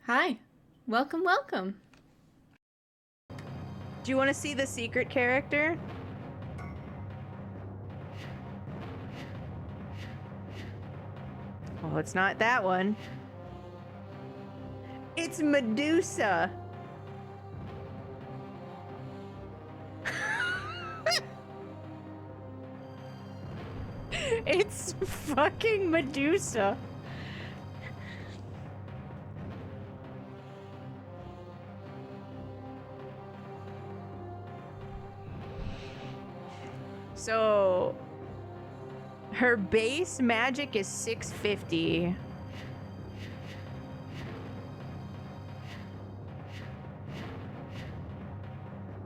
Hi. Welcome, welcome. Do you want to see the secret character? Oh, it's not that one. It's Medusa. It's fucking Medusa. So her base magic is 650.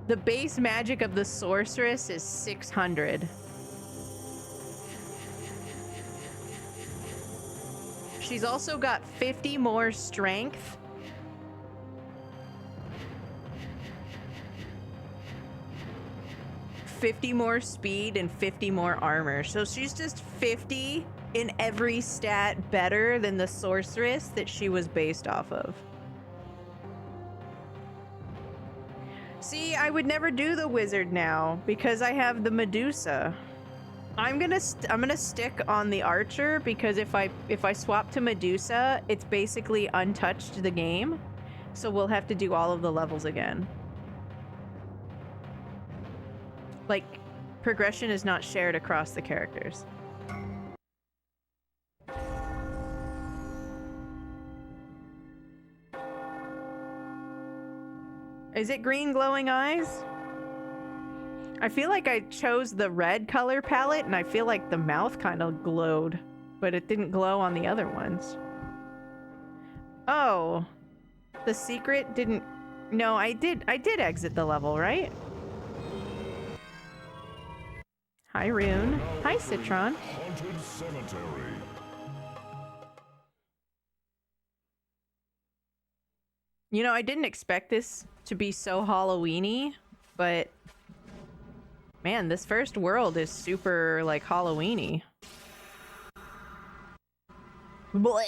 The base magic of the sorceress is 600. She's also got 50 more strength. $50 more speed and 50 more armor. So she's just 50 in every stat better than the sorceress that she was based off of. See, I would never do the wizard now because I have the Medusa. I'm gonna stick on the archer because if I swap to Medusa, it's basically untouched the game. So we'll have to do all of the levels again. Like, progression is not shared across the characters. Is it green glowing eyes? I feel like I chose the red color palette and I feel like the mouth kind of glowed, but it didn't glow on the other ones. Oh, the secret didn't... No, I did exit the level, right? Hi, Rune. Hi, Citron. Haunted cemetery. You know, I didn't expect this to be so Halloween-y, but man, this first world is super, like, Halloween-y. Bleh.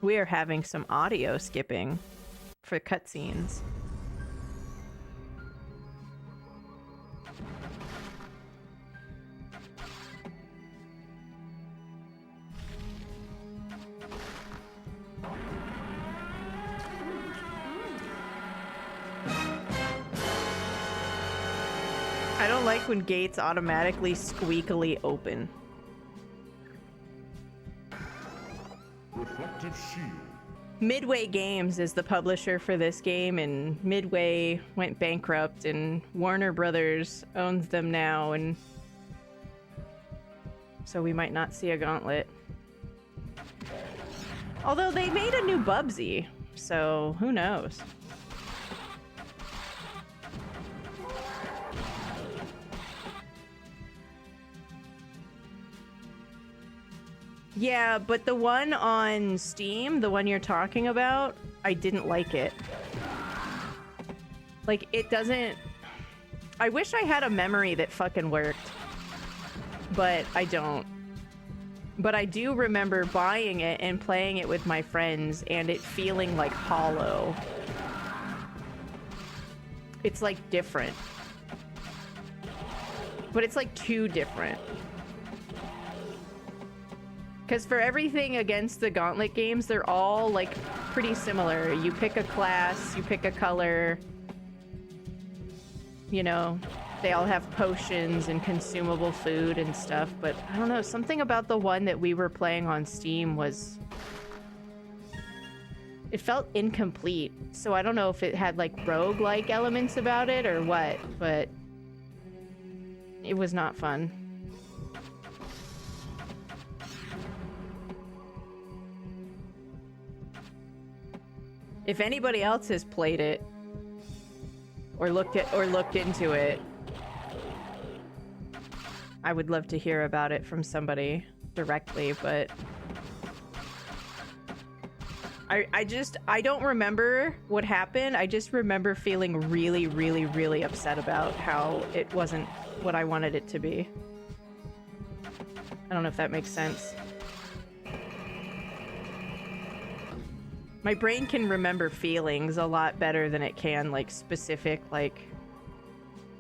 We are having some audio skipping for cutscenes. I don't like when gates automatically squeakily open. Reflective shield. Midway Games is the publisher for this game, and Midway went bankrupt, and Warner Brothers owns them now, and so we might not see a Gauntlet. Although they made a new Bubsy, so who knows? Yeah, but the one on Steam, the one you're talking about, I didn't like it. Like, it doesn't... I wish I had a memory that fucking worked. But I don't. But I do remember buying it and playing it with my friends and it feeling like hollow. It's like different. But it's like too different. Because for everything against the Gauntlet games, they're all, like, pretty similar. You pick a class, you pick a color. You know, they all have potions and consumable food and stuff. But, I don't know, something about the one that we were playing on Steam was... It felt incomplete. So I don't know if it had, like, roguelike elements about it or what, but... It was not fun. If anybody else has played it or looked into it, I would love to hear about it from somebody directly, but I don't remember what happened. I just remember feeling really, really, really upset about how it wasn't what I wanted it to be. I don't know if that makes sense. My brain can remember feelings a lot better than it can, like, specific, like,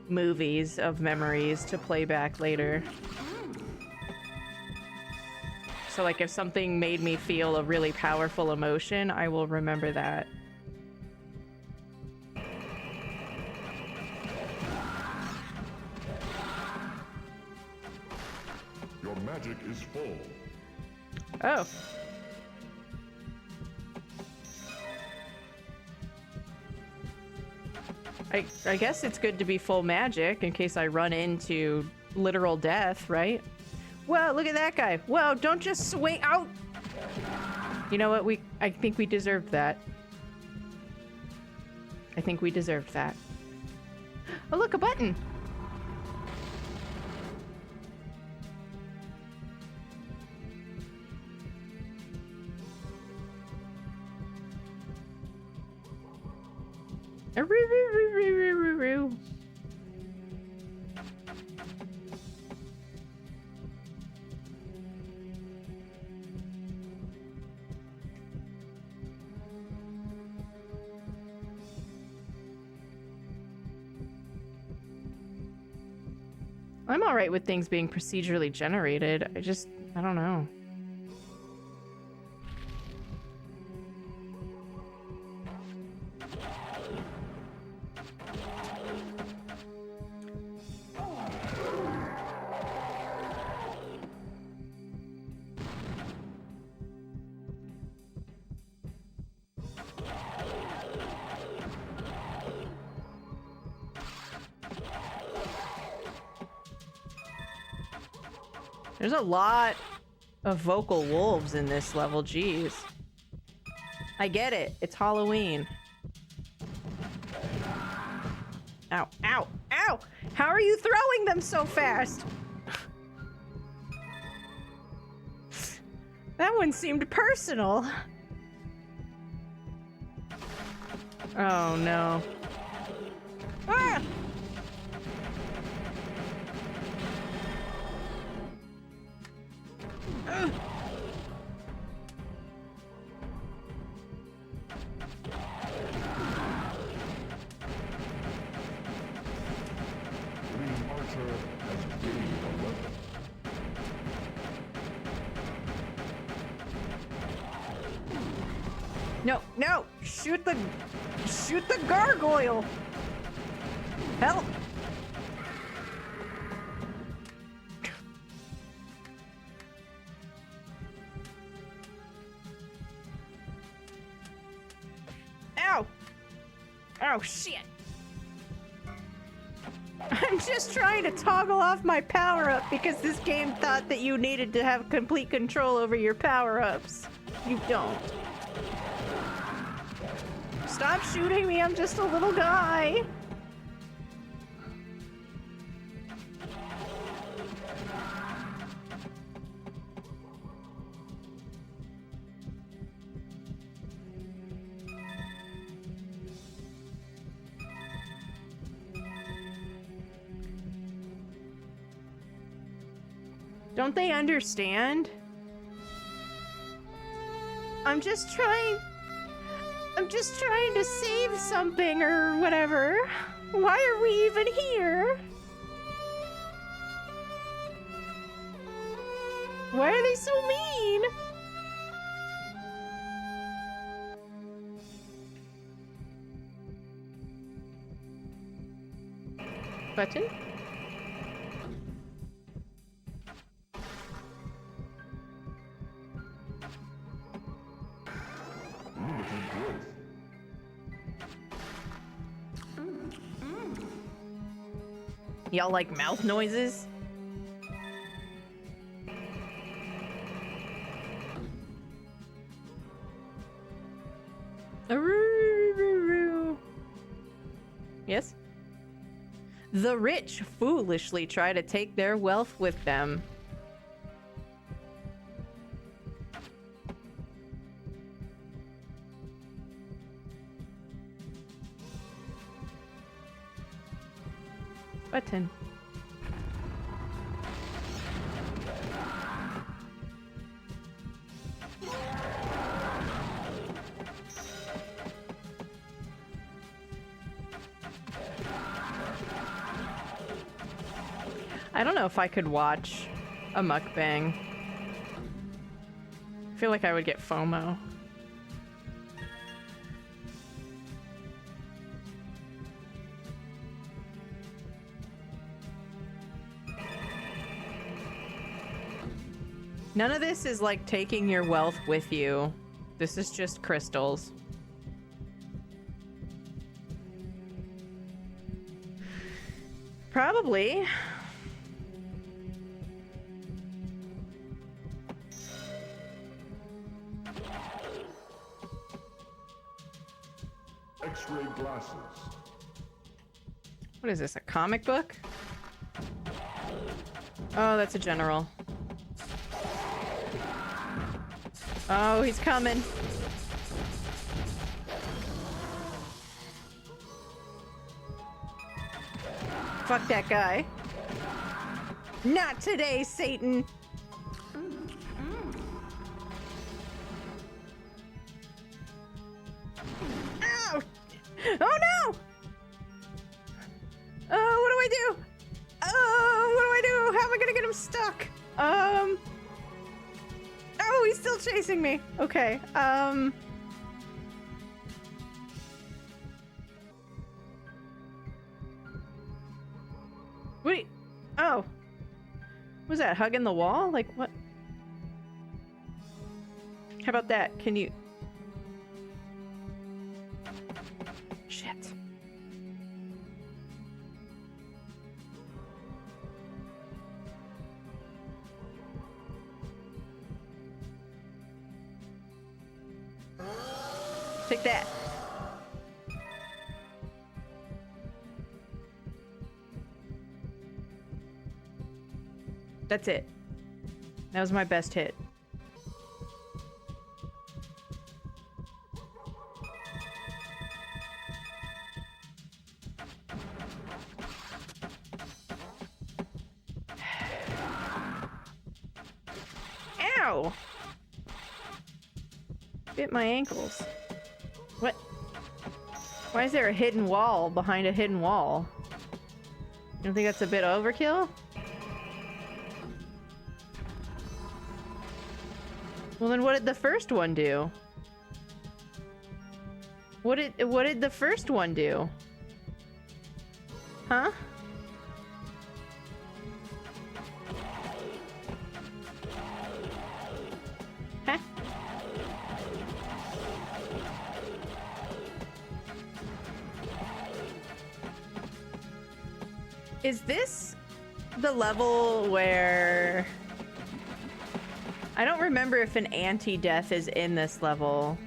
movies of memories to play back later. So, like, if something made me feel a really powerful emotion, I will remember that. Your magic is full. Oh. I guess it's good to be full magic in case I run into literal death, right? Whoa, look at that guy. Whoa, don't just swing out. You know what? I think we deserved that. I think we deserved that. Oh, look, a button. I'm alright with things being procedurally generated. I don't know. There's a lot of vocal wolves in this level, jeez. I get it, it's Halloween. Ow, ow, ow! How are you throwing them so fast? That one seemed personal. Oh no. Ah! No, no! Shoot the gargoyle! Help! Ow! Oh, shit! I'm just trying to toggle off my power-up because this game thought that you needed to have complete control over your power-ups. You don't. Stop shooting me, I'm just a little guy. Don't they understand? I'm just trying to save something or whatever. Why are we even here? Why are they so mean? Button? Y'all like mouth noises? Yes? The rich foolishly try to take their wealth with them. Button. I don't know if I could watch a mukbang. I feel like I would get FOMO. None of this is like taking your wealth with you. This is just crystals. Probably. X-ray glasses. What is this, a comic book? Oh, that's a general. Oh, he's coming. Fuck that guy. Not today, Satan. Ow! Oh no! What do I do? Oh, what do I do? How am I gonna get him stuck? Oh, he's still chasing me. Okay, Wait. Oh. Was that hugging the wall? Like, what? How about that? Can you... Shit. Take that. That's it. That was my best hit. Ow! Bit my ankles. What? Why is there a hidden wall behind a hidden wall? You don't think that's a bit overkill? Well, then what did the first one do? What did the first one do? Huh? Huh? Is this the level where... I don't remember if an anti-death is in this level.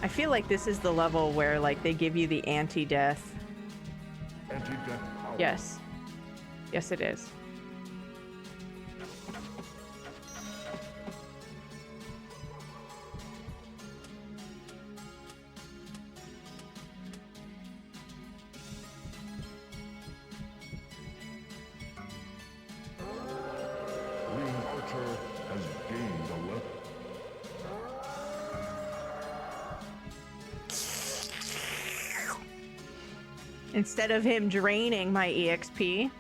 I feel like this is the level where, like, they give you the anti-death. Anti-death power. Yes. Yes, it is. Has gained a level. Instead of him draining my EXP,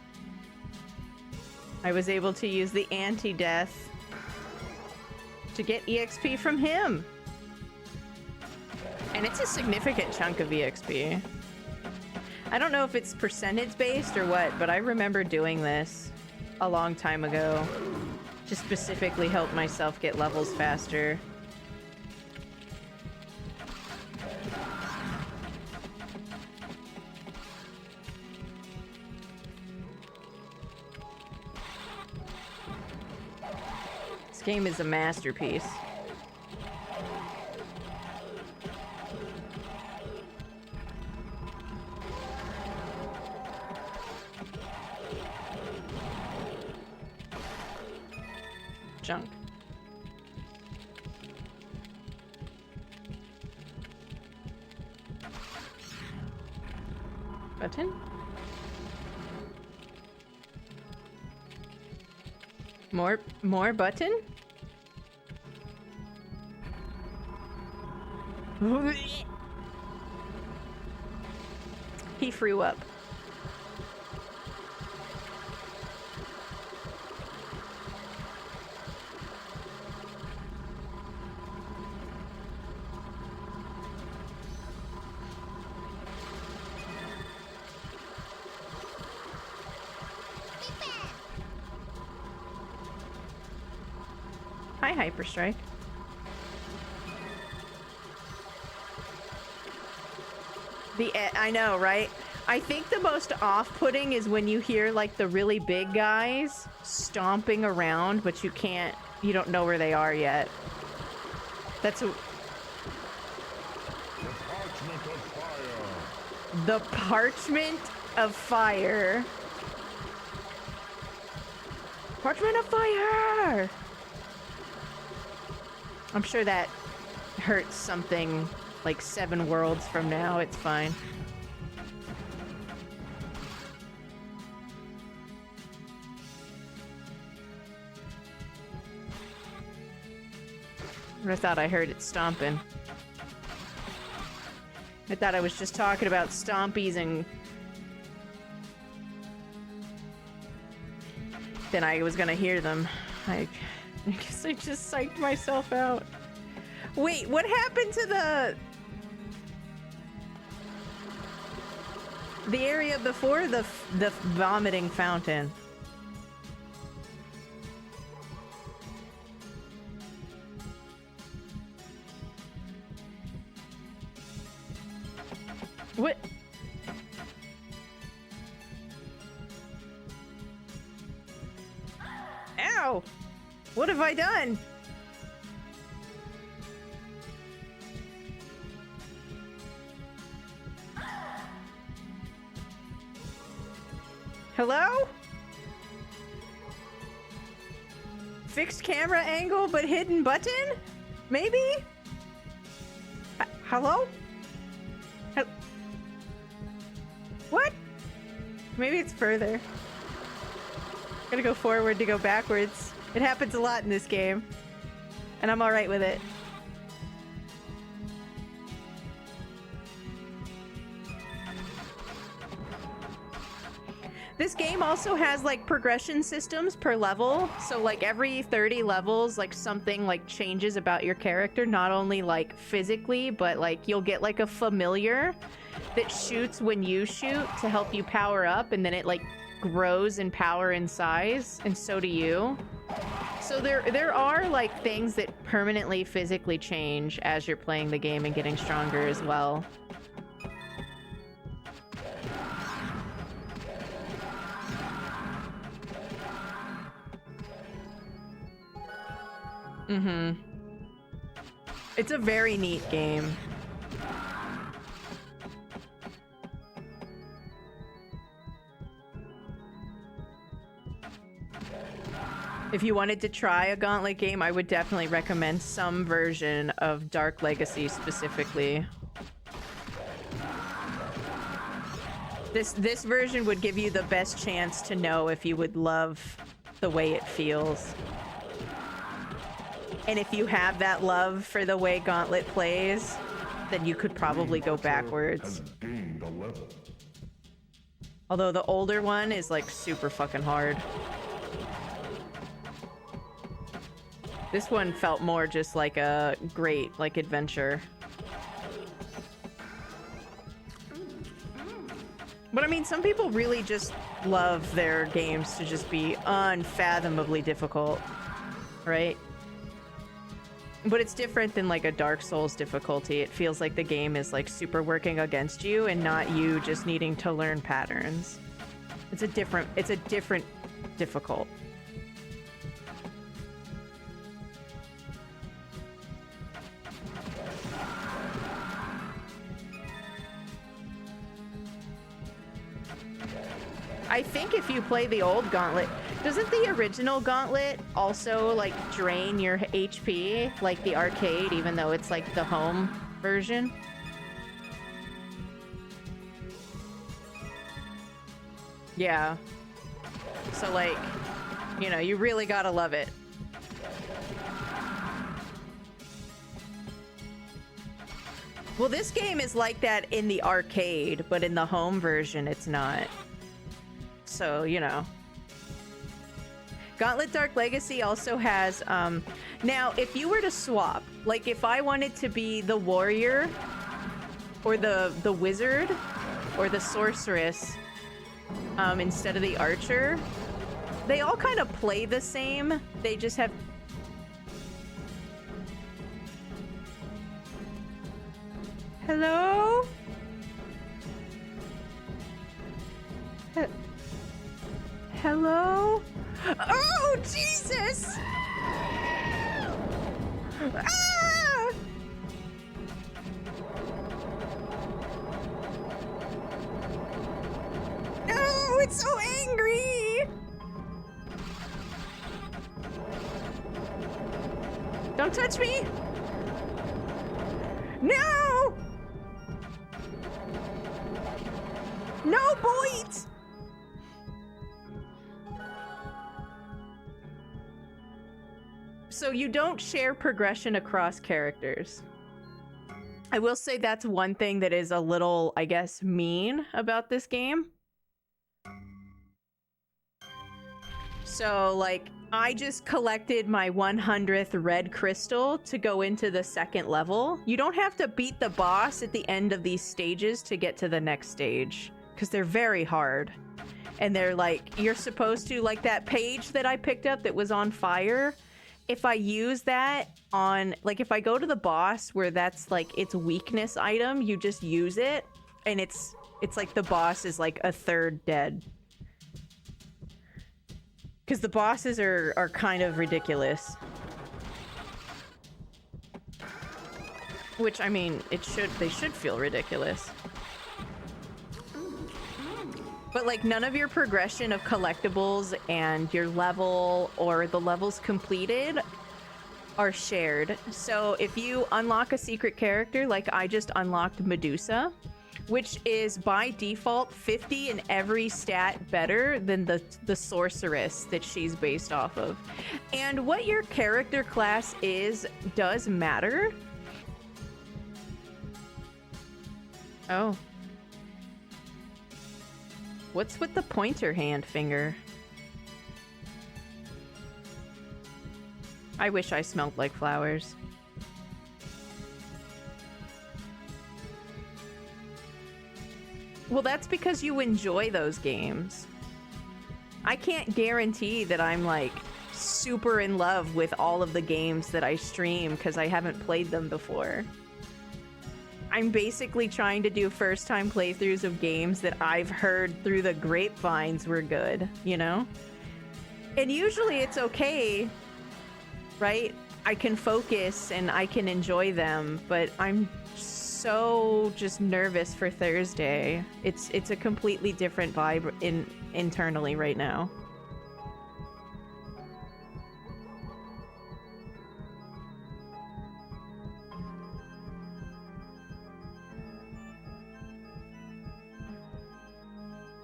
I was able to use the anti-death to get EXP from him. And it's a significant chunk of EXP. I don't know if it's percentage based or what, but I remember doing this a long time ago to specifically help myself get levels faster. This game is a masterpiece. Junk. Button? More button? He threw up. Hi, Hyperstrike. I know, right? I think the most off-putting is when you hear like the really big guys stomping around, but you don't know where they are yet. That's a... The Parchment of Fire. Parchment of Fire! I'm sure that hurts something like 7 worlds from now. It's fine. I thought I heard it stomping. I thought I was just talking about stompies and... then I was gonna hear them. I guess I just psyched myself out. Wait, what happened to the area before the vomiting fountain? What? Ow! What have I done? Hello? Fixed camera angle but hidden button? Maybe? Hello? What? Maybe it's further. Gotta go forward to go backwards. It happens a lot in this game. And I'm alright with it. This game also has like progression systems per level. So like every 30 levels, like something like changes about your character. Not only like physically, but like you'll get like a familiar that shoots when you shoot to help you power up, and then it like grows in power and size, and so do you. So there are like things that permanently physically change as you're playing the game and getting stronger as well. It's a very neat game. If you wanted to try a Gauntlet game, I would definitely recommend some version of Dark Legacy specifically. This version would give you the best chance to know if you would love the way it feels. And if you have that love for the way Gauntlet plays, then you could probably go backwards. Although the older one is like super fucking hard. This one felt more just like a great like adventure. But I mean, some people really just love their games to just be unfathomably difficult, right? But it's different than like a Dark Souls difficulty. It feels like the game is like super working against you and not you just needing to learn patterns. It's a different difficult. I think if you play the old Gauntlet, doesn't the original Gauntlet also like drain your HP like the arcade, even though it's like the home version? Yeah. So like, you know, you really gotta love it. Well, this game is like that in the arcade, but in the home version, it's not. So, you know. Gauntlet Dark Legacy also has, now, if you were to swap, like if I wanted to be the warrior, or the wizard, or the sorceress, instead of the archer, they all kind of play the same. They just have... Hello? Hello? Oh, Jesus! Ah! No, it's so angry! Don't touch me! No! No, boys! So you don't share progression across characters. I will say that's one thing that is a little, I guess, mean about this game. So, like, I just collected my 100th red crystal to go into the second level. You don't have to beat the boss at the end of these stages to get to the next stage, because they're very hard. And they're like, you're supposed to, like that page that I picked up that was on fire, if I use that on, like, if I go to the boss where that's like its weakness item, you just use it, and it's like the boss is like a third dead. Because the bosses are kind of ridiculous. Which, I mean, they should feel ridiculous. But, like, none of your progression of collectibles and your level or the levels completed are shared. So if you unlock a secret character, like I just unlocked Medusa, which is by default 50 in every stat better than the sorceress that she's based off of. And what your character class is does matter. Oh. What's with the pointer hand finger? I wish I smelled like flowers. Well, that's because you enjoy those games. I can't guarantee that I'm, like, super in love with all of the games that I stream because I haven't played them before. I'm basically trying to do first-time playthroughs of games that I've heard through the grapevines were good, you know? And usually it's okay, right? I can focus and I can enjoy them, but I'm so just nervous for Thursday. It's a completely different vibe internally right now.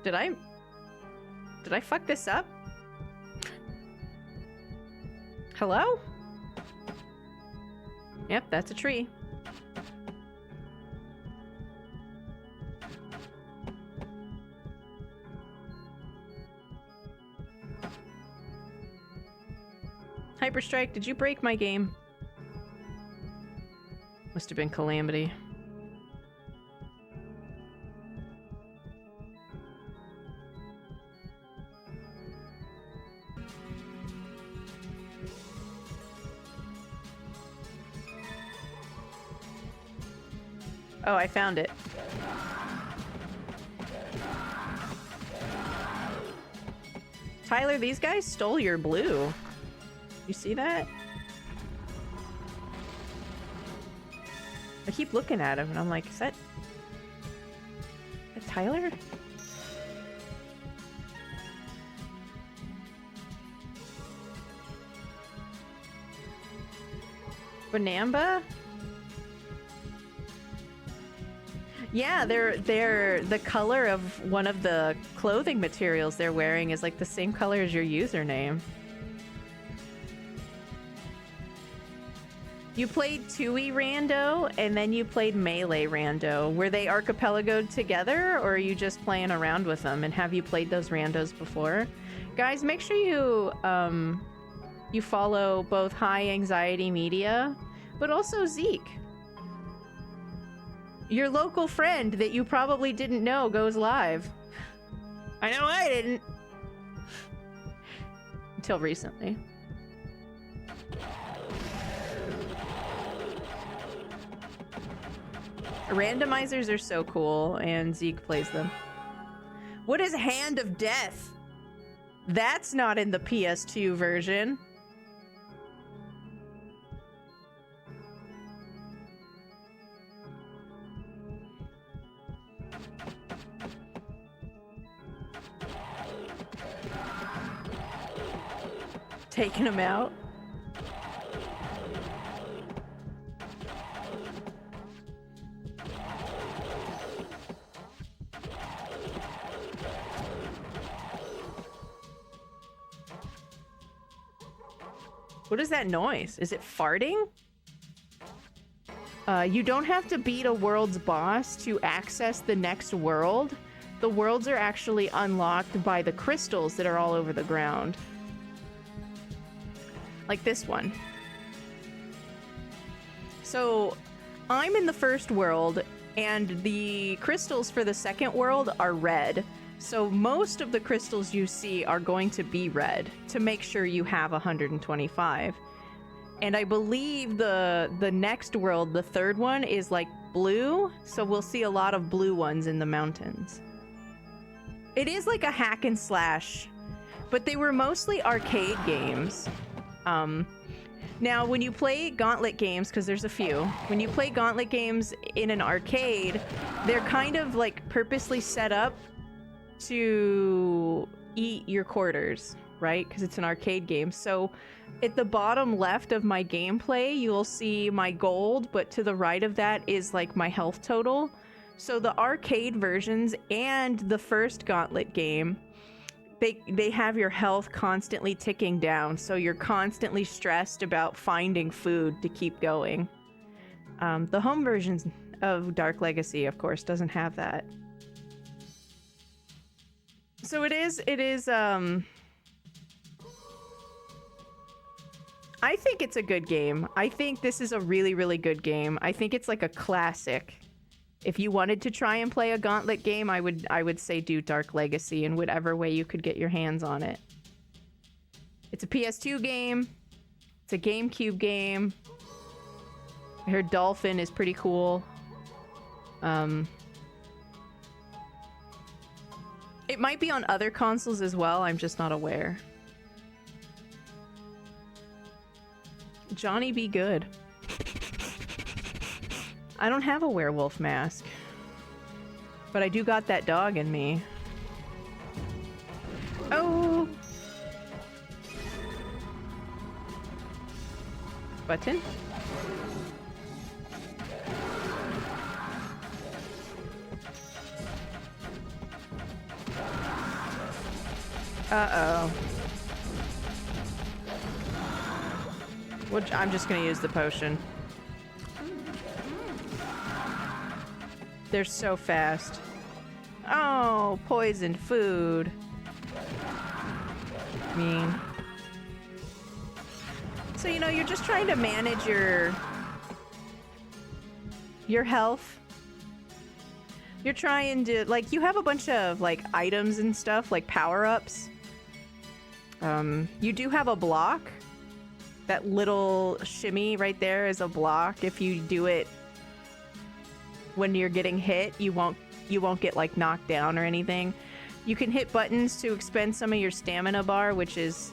Did I fuck this up? Hello? Yep, that's a tree. Hyperstrike, did you break my game? Must have been Calamity. Oh, I found it. Tyler, these guys stole your blue. You see that? I keep looking at him and I'm like, is that Tyler? Bonamba? Yeah, they're the color of one of the clothing materials they're wearing is like the same color as your username. You played 2E Rando and then you played Melee Rando. Were they archipelagoed together or are you just playing around with them? And have you played those randos before? Guys, make sure you follow both High Anxiety Media, but also Zeke. Your local friend that you probably didn't know goes live. I know I didn't. Until recently. Randomizers are so cool, and Zeke plays them. What is Hand of Death? That's not in the PS2 version. Taking him out. What is that noise? Is it farting? You don't have to beat a world's boss to access the next world. The worlds are actually unlocked by the crystals that are all over the ground. Like this one. So, I'm in the first world, and the crystals for the second world are red. So most of the crystals you see are going to be red to make sure you have 125. And I believe the next world, the third one, is like blue. So we'll see a lot of blue ones in the mountains. It is like a hack and slash, but they were mostly arcade games. Now, when you play Gauntlet games, because there's a few, when you play Gauntlet games in an arcade, they're kind of like purposely set up to eat your quarters, right? Because it's an arcade game. So at the bottom left of my gameplay, you'll see my gold, but to the right of that is like my health total. So the arcade versions and the first Gauntlet game, they have your health constantly ticking down, so you're constantly stressed about finding food to keep going. The home version of Dark Legacy, of course, doesn't have that. So it is, I think it's a good game. I think this is a really, really good game. I think it's like a classic. If you wanted to try and play a Gauntlet game, I would say do Dark Legacy in whatever way you could get your hands on it. It's a PS2 game. It's a GameCube game. I heard Dolphin is pretty cool. It might be on other consoles as well. I'm just not aware. Johnny be good. I don't have a werewolf mask, but I do got that dog in me. Oh! Button? Uh-oh. Which I'm just gonna use the potion. They're so fast. Oh, poisoned food. Mean. So, you know, you're just trying to manage your health. You're trying to, like, you have a bunch of, like, items and stuff, like power-ups. You do have a block. That little shimmy right there is a block. If you do it when you're getting hit, you won't get like knocked down or anything. You can hit buttons to expend some of your stamina bar, which is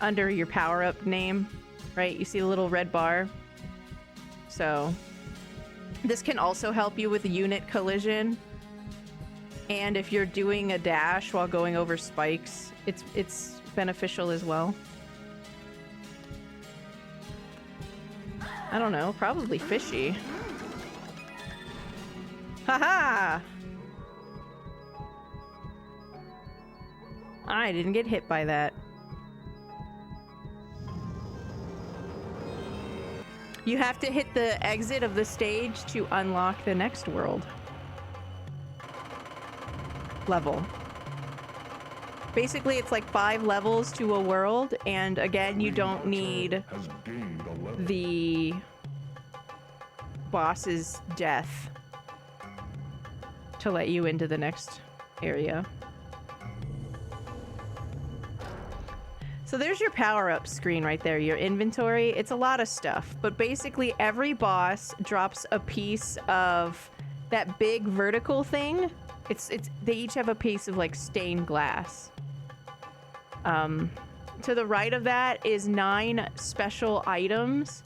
under your power-up name, right? You see the little red bar. So this can also help you with unit collision. And if you're doing a dash while going over spikes, it's beneficial as well. I don't know, probably fishy. Haha! I didn't get hit by that. You have to hit the exit of the stage to unlock the next world. Level. Basically, it's like 5 levels to a world, and again, you don't need the boss's death to let you into the next area. So there's your power-up screen right there, your inventory. It's a lot of stuff, but basically every boss drops a piece of that big vertical thing. They each have a piece of like stained glass. To the right of that is 9 special items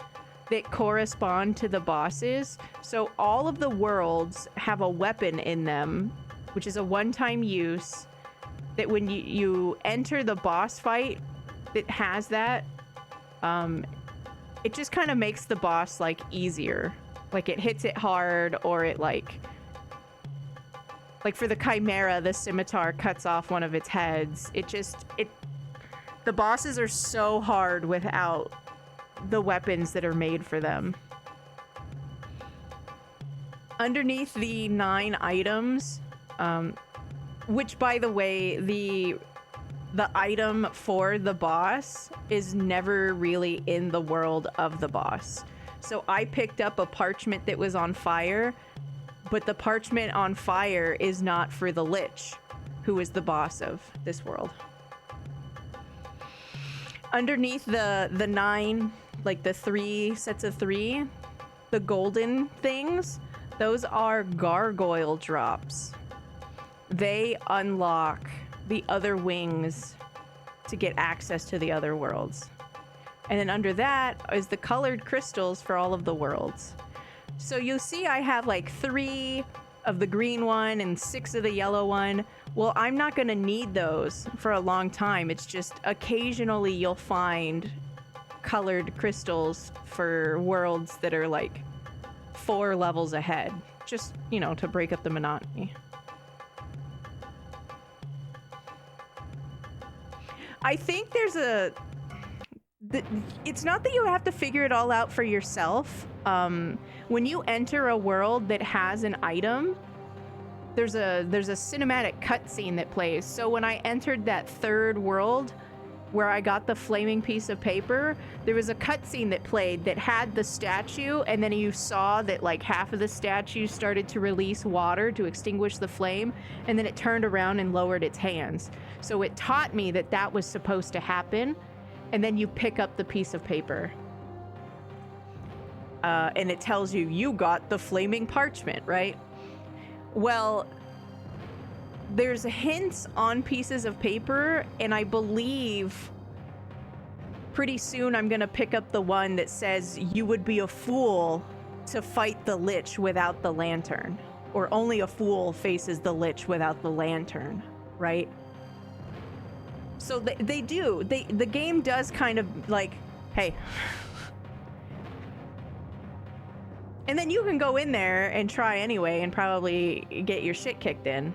that correspond to the bosses. So all of the worlds have a weapon in them, which is a one-time use, that when you enter the boss fight that has that, it just kind of makes the boss like easier. Like it hits it hard, or it like for the Chimera, the scimitar cuts off one of its heads. The bosses are so hard without the weapons that are made for them. Underneath the 9 items, which by the way, the item for the boss is never really in the world of the boss. So I picked up a parchment that was on fire, but the parchment on fire is not for the Lich, who is the boss of this world. Underneath the 9, like the 3 sets of 3, the golden things, those are gargoyle drops. They unlock the other wings to get access to the other worlds. And then under that is the colored crystals for all of the worlds. So you'll see I have like 3 of the green one and 6 of the yellow one. Well, I'm not going to need those for a long time. It's just occasionally you'll find colored crystals for worlds that are like 4 levels ahead. Just, you know, to break up the monotony. I think there's it's not that you have to figure it all out for yourself. When you enter a world that has an item, there's a cinematic cutscene that plays. So when I entered that 3rd world where I got the flaming piece of paper, there was a cutscene that played that had the statue, and then you saw that like half of the statue started to release water to extinguish the flame, and then it turned around and lowered its hands. So it taught me that that was supposed to happen, and then you pick up the piece of paper. And it tells you, you got the flaming parchment, right? Well, there's hints on pieces of paper, and I believe pretty soon I'm gonna pick up the one that says you would be a fool to fight the Lich without the lantern, or only a fool faces the Lich without the lantern, right? So the game does kind of like, hey. And then you can go in there and try anyway and probably get your shit kicked in.